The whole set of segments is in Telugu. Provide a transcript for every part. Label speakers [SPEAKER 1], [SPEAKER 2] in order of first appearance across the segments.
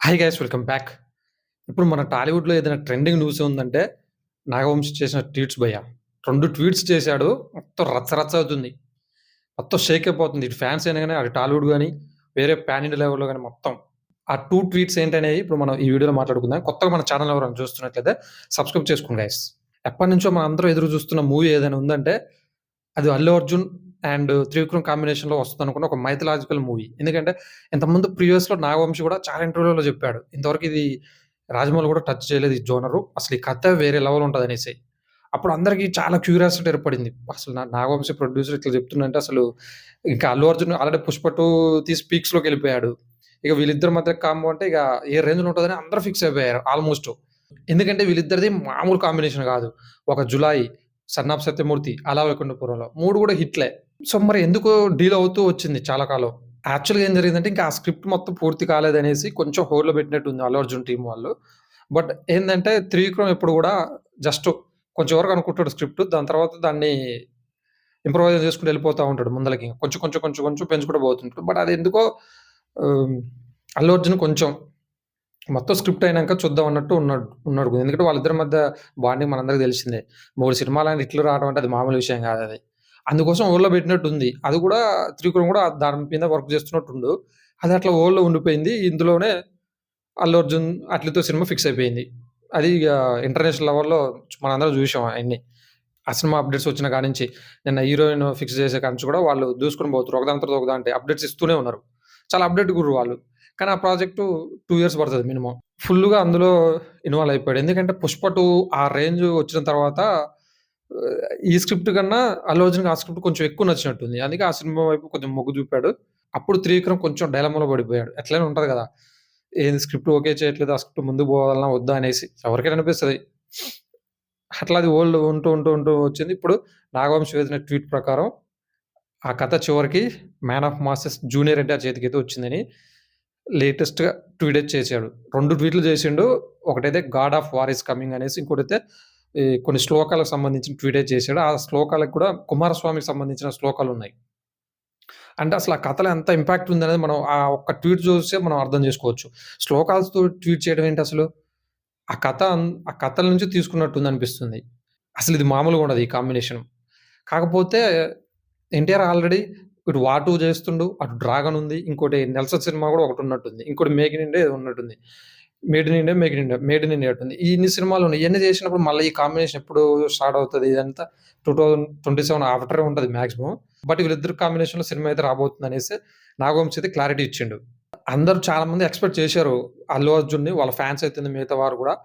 [SPEAKER 1] Hi guys welcome back. ఇప్పుడు మన టాలీవుడ్‌లో ఏదైనా ట్రెండింగ్ న్యూస్ ఉందంటే, నాగవంశి చేసిన ట్వీట్స్ భయ్యా. 2 ట్వీట్స్ చేశాడు. మొత్తం రచ్చ రచ్చ అవుతుంది. మొత్తం షేక్ అయిపోతుంది. ఇటు ఫ్యాన్స్ అయినా గాని, అటు టాలీవుడ్ గాని, వేరే పాన్ ఇండియా లెవెల్‌లో గాని మొత్తం. ఆ 2 ట్వీట్స్ ఏంటనేవి ఇప్పుడు మనం ఈ వీడియోలో మాట్లాడుకుందాం. కొత్తగా మన ఛానెల్ ఎవరైనా చూస్తున్నట్లయితే సబ్స్క్రైబ్ చేసుకోండి గైస్. ఎప్పటినుంచో మనందరం ఎదురు చూస్తున్న మూవీ ఏదైనా ఉందంటే, అది 'అల్లు అర్జున్' అండ్ 'త్రివిక్రమ్' కాంబినేషన్‌లో వస్తదనుకున్న ఒక మైథలాజికల్ మూవీ. ఎందుకంటే ఇంతకుముందు ప్రీవియస్‌లో నాగవంశి కూడా చాలా ఇంటర్వ్యూలలో చెప్పాడు. ఇంతవరకు ఇది రాజమౌళి కూడా టచ్ చేయలేదు ఈ జోనరు. అసలు ఈ కథ వేరే లెవెల్ ఉంటదనేసి. అప్పుడు అందరికి చాలా క్యూరియాసిటీ ఏర్పడింది. అసలు నాగవంశి ప్రొడ్యూసర్ ఇట్లా చెప్తుండంటే అసలు ఇంకా 'అల్లు అర్జున్' ఆల్రెడీ 'పుష్ప 2' తీసి పీక్స్‌లోకెళ్ళిపోయాడు. ఇక వీళ్ళిద్దరి మధ్య కాంబో అంటే ఇక ఏ రేంజ్‌లో ఉంటదని అందరూ ఫిక్స్ అయిపోయారు ఆల్‌మోస్ట్. ఎందుకంటే వీళ్ళిద్దరిది మామూలు కాంబినేషన్ కాదు. ఒక 'జులాయి', 'సన్ ఆఫ్ సత్యమూర్తి', 'అల వైకుంఠపురంలో' 3 కూడా హిట్లే. సో, మరి ఎందుకో డీల్ అవుతూ వచ్చింది చాలా కాలం. యాక్చువల్‌గా ఏం జరిగిందంటే, ఇంకా ఆ స్క్రిప్ట్ మొత్తం పూర్తి కాలేదనేసి కొంచెం హోల్డ్‌లో పెట్టినట్టుంది 'అల్లు అర్జున్' టీమ్ వాళ్ళు. బట్ ఏందంటే, 'త్రివిక్రమ్' ఎప్పుడు గూడా జస్ట్ కొంచెం వరకు అనుకుంటాడు స్క్రిప్ట్. దాని తర్వాత దాన్ని ఇంప్రూవైజ్ చేసుకుంటూ వెళ్ళిపోతా ఉంటాడు ముందలకి. కొంచెం, కొంచెం, కొంచెం, కొంచెం పెంచుకుంటూ పోతుంటాడు. బట్ అదెందుకో ఆహ్, 'అల్లు అర్జున్' కొంచెం మొత్తం స్క్రిప్ట్ అయినాక చూద్దాం అన్నట్టు ఉన్నాడు. ఎందుకంటే వాళ్ళిద్దరి మధ్య బాండింగ్ మనందరికి తెలిసిందే. 3 సినిమాలైన హిట్లు రావడం అంటే అది మామూలు విషయం కాదది. అందుకోసం హోల్డ్‌లో పెట్టినట్టుంది. అది కూడా త్రివిక్రమ్ కూడా దాని మీద వర్క్ చేస్తున్నట్టుండు. అది అట్లా హోల్డ్‌లో ఉండిపోయింది. ఇందులోనే అల్లు అర్జున్, అట్లితో సినిమా ఫిక్స్ అయిపోయింది. అది ఇగ ఇంటర్నేషనల్ లెవెల్‌లో మనందరం చూసాం అయన్నీ. ఆ సినిమా అప్డేట్స్ వచ్చిన కాడ్నుంచి, నిన్న హీరోయిన్ ఫిక్స్ చేసే కాడ్నుంచి కూడా వాళ్ళు దూసుకొని పోతుర్రు. ఒకదాని తర్వాత ఒకదాంటే అప్డేట్స్ ఇస్తూనే ఉన్నారు. చాలా అప్డేట్ గుర్రు వాళ్ళు. కానీ ఆ ప్రాజెక్టు 2 ఇయర్స్ పడతది మినిమమ్. ఫుల్లుగా అందులో ఇన్వాల్వ్ అయిపోయాడు. ఎందుకంటే 'పుష్ప 2' ఆ రేంజ్ వచ్చిన తర్వాత ఈ స్క్రిప్ట్ కన్నా అల్లు అర్జున్‌కి ఆ స్క్రిప్ట్ కొంచెం ఎక్కువ నచ్చినట్టుంది. అందుకే ఆ సినిమా వైపు కొంచెం మొగ్గు చూపాడు. అప్పుడు త్రివిక్రమ్ కొంచెం డైలమాలో పడిపోయాడు. ఎట్లైనా ఉంటది కదా! ఏంది స్క్రిప్ట్ ఓకే చేయట్లేదు. ఆ స్క్రిప్ట్ ముందుకు పోవాలనా వద్దా అనేసి ఎవరికైనా అనిపిస్తది. అట్లా అది ఓల్డ్ ఉంటూ వచ్చింది. ఇప్పుడు నాగవంశి వేసిన ట్వీట్ ప్రకారం ఆ కథ చివరికి 'man of masses' junior NTR చేతికైతే వచ్చిందని లేటెస్ట్‌గా ట్వీట్ అయితే చేశాడు. 2 ట్వీట్లు చేసిండు. ఒకటైతే 'god of war is coming' అనేసి, ఇంకోటైతే ఈ కొన్ని శ్లోకాలకు సంబంధించిన ట్వీట్ అయితే చేశాడు. ఆ శ్లోకాలకు కూడా కుమారస్వామికి సంబంధించిన శ్లోకాలున్నాయి. అంటే అసలు ఆ కథలో ఎంత ఇంపాక్ట్ ఉందనేది మనం ఆ ఒక్క ట్వీట్ చూసే మనం అర్థం చేసుకోవచ్చు. శ్లోకాలతో ట్వీట్ చేయడం ఏంటసలు? ఆ కథల నుంచి తీసుకున్నట్టుందనిపిస్తుంది. అసలిది మామూలుగా ఉండదు ఈ కాంబినేషన్. కాకపోతే ఎన్టీఆర్ ఆల్రెడీ ఇటు 'వార్ 2' చేస్తుండు. అటు 'డ్రాగన్' ఉంది. ఇంకోటి 'నెల్సన్' సినిమా గూడా ఒకటున్నట్టుంది. ఇంకోటి 'మేక్ ఇన్ ఇండియా' ఏదో ఉన్నట్టుంది. 'మేడ్ ఇన్ ఇండియా' అటుంది. ఇన్ని సినిమాలున్నాయి. ఇయన్నీ చేసినప్పుడు మళ్ళీ ఈ కాంబినేషన్ ఎప్పుడు స్టార్ట్ అవుతది? ఇదంతా 2027 ఆఫ్టరే ఉంటది మాక్సిమం. బట్ వీళ్ళిద్దరి కాంబినేషన్‌లో సినిమా అయితే రాబోతుందనేసి నాగవంశి అయితే క్లారిటీ ఇచ్చిండు. అందరూ చాలా మంది ఎక్స్‌పెక్ట్ చేశారు. అల్లు అర్జున్‌ని వాళ్ళ ఫ్యాన్స్ అయితేంది మిగతా వారు గూడా.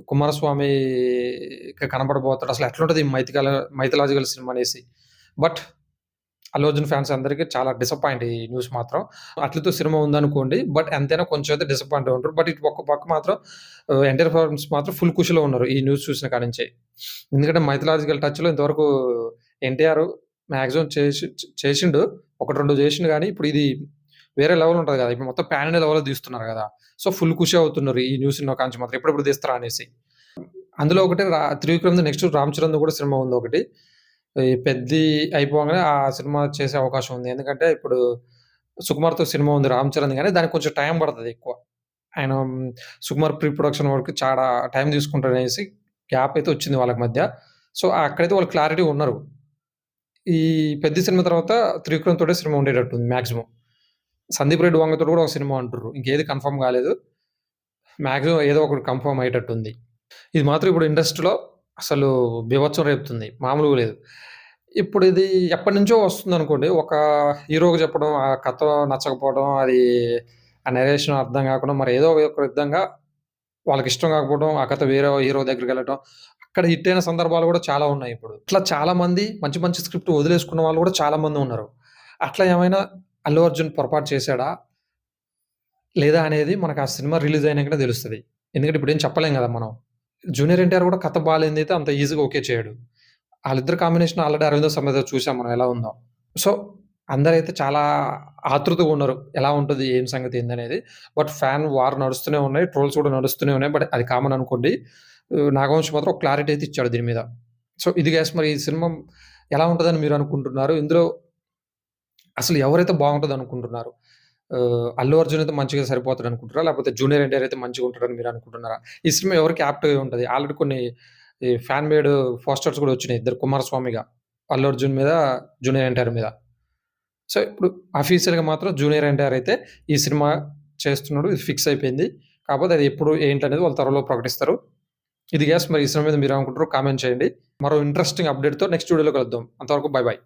[SPEAKER 1] కుమారస్వామి కనపడబోతాడు. అసలు ఎట్లుంటది ఈ మైథలాజికల్ సినిమా అనేసి. బట్ అల్లు అర్జున్ ఫ్యాన్స్ అందరికి చాలా డిసప్పాయింట్ ఈ న్యూస్ మాత్రం. అట్లతో సినిమా ఉందనుకోండి. బట్ ఎంతైనా కొంచెం అయితే డిసప్పాయింట్ ఉంటారు. బట్ ఇటు ఒక పక్క మాత్రం ఎన్టీఆర్ ఫ్యాన్స్ మాత్రం ఫుల్ ఖుషిలో ఉన్నారు ఈ న్యూస్ చూసిన కాడ్నుంచి. ఎందుకంటే మైథలాజికల్ టచ్‌లో ఇంతవరకు ఎన్టీఆర్ మాక్సిమం చేసిండు. 1, 2 చేసిండు గానీ ఇప్పుడు ఇది వేరే లెవెల్ ఉంటది గదా! ఇప్పుడు మొత్తం పాన్ ఇండియా లెవెల్‌లో తీస్తున్నారు గదా! సో, ఫుల్ ఖుషి అవుతున్నారు ఈ న్యూస్ ఇన్న కాంచి మాత్రం. ఎప్పుడెప్పుడు తీస్తారా అనేసి. అందులో ఒకటి త్రివిక్రమ్‌ది నెక్స్ట్ 'రామ్ చరణ్‌ది' కూడా సినిమా ఉందొకటి. ఈ 'పెద్ది' అయిపోగానే ఆ సినిమా చేసే అవకాశం ఉంది. ఎందుకంటే ఇప్పుడు 'సుకుమార్‌తో' సినిమా ఉంది 'రామ్ చరణ్‌ది' గానీ దానికి కొంచెం టైం పడతది ఎక్కువ. ఆయన 'సుకుమార్' ప్రీ ప్రొడక్షన్ వర్క్ చాలా టైం తీసుకుంటాడనేసి గ్యాప్ అయితే వచ్చింది వాళ్ళకి మధ్య. సో, అక్కడైతే వాళ్ళు క్లారిటీగా ఉన్నారు. ఈ 'పెద్ది' సినిమా తర్వాత 'త్రివిక్రమ్' తోటే సినిమా ఉండేటట్టుంది మాక్సిమం. 'సందీప్ రెడ్డి వంగ'తోటి కూడా ఒక సినిమా అంటుర్రు. ఇంకేది కన్ఫర్మ్ కాలేదు. మాక్సిమం ఏదో ఒకటి కన్ఫర్మ్ అయ్యేటట్టుంది. ఇది మాత్రం ఇప్పుడు ఇండస్ట్రీలో అసలు బీభత్సం రేపుతుంది. మామూలుగా లేదు. ఇప్పుడు ఇది ఎప్పటినుంచో వస్తుందనుకోండి. ఒక హీరోకి చెప్పడం, ఆ కథ నచ్చకపోవడం, అది ఆ నరేషన్ అర్థం కాకుండా మరి ఏదో ఒక విధంగా వాళ్ళకిష్టం కాకపోవడం, ఆ కథ వేరే హీరో దగ్గరికెళ్ళటం, అక్కడ హిట్ అయిన సందర్భాలు కూడా చాలా ఉన్నాయి ఇప్పుడు. ఇట్లా చాలా మంది మంచి మంచి స్క్రిప్ట్ వదిలేసుకున్న వాళ్ళు కూడా చాలా మంది ఉన్నారు. అట్లా ఏమైనా అల్లు అర్జున్ పొరపాటు చేశాడా? లేదా అనేది మనకు ఆ సినిమా రిలీజ్ అయినంకనే తెలుస్తది. ఎందుకంటే ఇప్పుడేం చెప్పలేం గదా మనం. జూనియర్ ఎన్టీఆర్ గూడా కథ బాలేనిదైతే అంత ఈజీగా ఓకే చేయడు. ఆళ్ళిద్దరి కాంబినేషన్ ఆల్రెడీ 'అరవిందో సమేత' చూసాం మనం ఎలా ఉందో. సో, అందరైతే చాలా ఆతృతగా ఉన్నారు. ఎలా ఉంటది? ఏం సంగతి? ఏందనేది. బట్ ఫ్యాన్ వార్ నడుస్తూనే ఉన్నాయి. ట్రోల్స్ కూడా నడుస్తూనే ఉన్నాయి. బట్ అది కామన్ అనుకోండి. నాగవంశి మాత్రం ఒక క్లారిటీ అయితే ఇచ్చాడు దీని మీద. సో, ఇది గైస్ మరి ఈ సినిమా ఎలా ఉంటదని మీరనుకుంటున్నారు? ఇందులో అసలు ఎవరైతే బాగుంటదనుకుంటున్నారు? అల్లు అర్జున్ అయితే మంచిగా సరిపోతాడనుకుంటారా? లేకపోతే జూనియర్ ఎన్టీఆర్ అయితే మంచిగుంటాడని మీరనుకుంటున్నారా? ఈ సినిమా ఎవరికి యాప్ట్‌గా ఉంటది? ఆల్రెడీ కొన్ని ఈ ఫ్యాన్ మేడ్ పోస్టర్స్ గూడా వచ్చినాయి. ఇద్దరు కుమారస్వామిగా. అల్లు అర్జున్ మీద, జూనియర్ ఎన్టీఆర్ మీద. సో, ఇప్పుడు అఫీషియల్‌గా మాత్రం జూనియర్ ఎన్టీఆర్ అయితే ఈ సినిమా చేస్తున్నాడు. ఇది ఫిక్స్ అయిపోయింది. కాకపోతే అది ఎప్పుడు ఏంటనేది వాళ్ళు త్వరలో ప్రకటిస్తారు. ఇది మరి ఈ సినిమా మీద మీరేమనుకుంటారో కామెంట్ చేయండి. మరో ఇంట్రెస్టింగ్ అప్‌డేట్‌తో నెక్స్ట్ వీడియోలో కలుద్దాం. అంతవరకు బై బై.